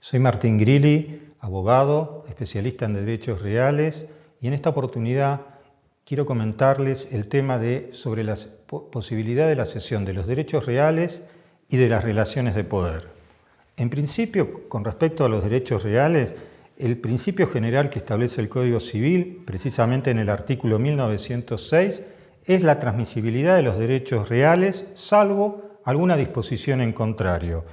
Soy Martín Grilli, abogado, especialista en derechos reales, y en esta oportunidad quiero comentarles el tema sobre la posibilidad de la cesión de los derechos reales y de las relaciones de poder. En principio, con respecto a los derechos reales, el principio general que establece el Código Civil, precisamente en el artículo 1906, es la transmisibilidad de los derechos reales, salvo alguna disposición en contrario.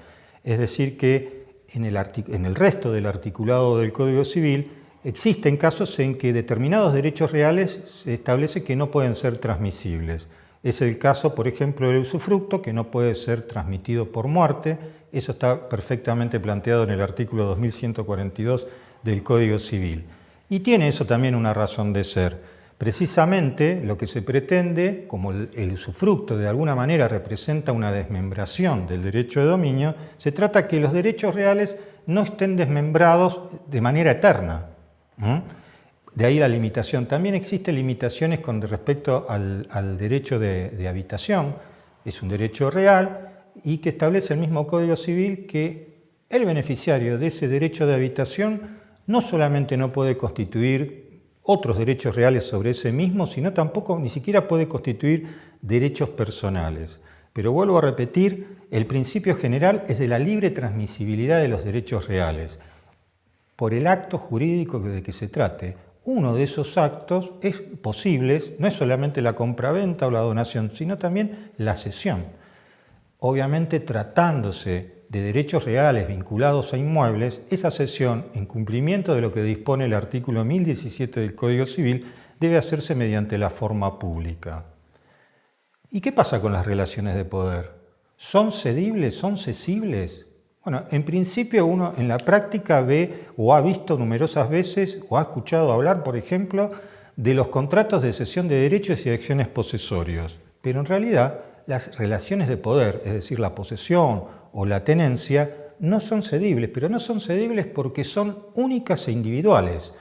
Es decir, que en el resto del articulado del Código Civil existen casos en que determinados derechos reales se establece que no pueden ser transmisibles. Es el caso, por ejemplo, del usufructo, que no puede ser transmitido por muerte. Eso está perfectamente planteado en el artículo 2142 del Código Civil. Y tiene eso también una razón de ser. Precisamente lo que se pretende, como el usufructo de alguna manera representa una desmembración del derecho de dominio, se trata que los derechos reales no estén desmembrados de manera eterna. De ahí la limitación. También existen limitaciones con respecto al derecho de habitación. Es un derecho real y que establece el mismo Código Civil que el beneficiario de ese derecho de habitación no solamente no puede constituir otros derechos reales sobre ese mismo, sino tampoco ni siquiera puede constituir derechos personales. Pero vuelvo a repetir, el principio general es de la libre transmisibilidad de los derechos reales. Por el acto jurídico de que se trate, uno de esos actos es posible, no es solamente la compraventa o la donación, sino también la cesión. Obviamente, tratándose de derechos reales vinculados a inmuebles, esa cesión, en cumplimiento de lo que dispone el artículo 1017 del Código Civil, debe hacerse mediante la forma pública. ¿Y qué pasa con las relaciones de poder? ¿Son cedibles? ¿Son cesibles? Bueno, en principio uno en la práctica ve o ha visto numerosas veces o ha escuchado hablar, por ejemplo, de los contratos de cesión de derechos y acciones posesorios. Pero en realidad las relaciones de poder, es decir, la posesión o la tenencia, no son cedibles, pero no son cedibles porque son únicas e individuales.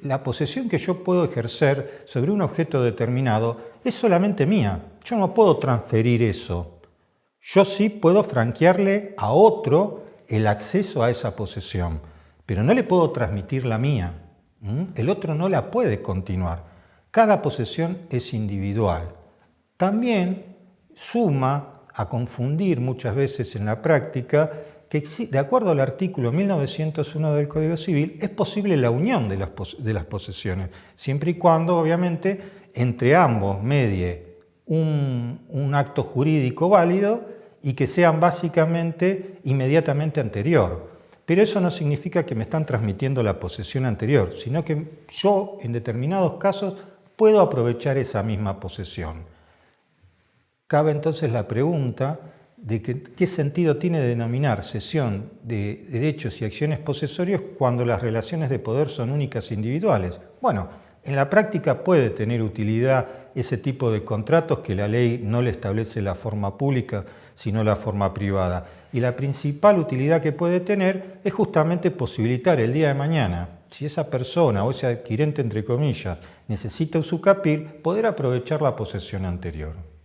La posesión que yo puedo ejercer sobre un objeto determinado es solamente mía. Yo no puedo transferir eso. Yo sí puedo franquearle a otro el acceso a esa posesión, pero no le puedo transmitir la mía. El otro no la puede continuar. Cada posesión es individual. También suma a confundir muchas veces en la práctica que, de acuerdo al artículo 1901 del Código Civil, es posible la unión de las posesiones, siempre y cuando, obviamente, entre ambos medie un acto jurídico válido y que sean básicamente inmediatamente anterior. Pero eso no significa que me están transmitiendo la posesión anterior, sino que yo, en determinados casos, puedo aprovechar esa misma posesión. Cabe entonces la pregunta de qué sentido tiene denominar cesión de derechos y acciones posesorios cuando las relaciones de poder son únicas e individuales. Bueno, en la práctica puede tener utilidad ese tipo de contratos que la ley no le establece la forma pública, sino la forma privada. Y la principal utilidad que puede tener es justamente posibilitar el día de mañana, si esa persona o ese adquirente, entre comillas, necesita usufructuar, poder aprovechar la posesión anterior.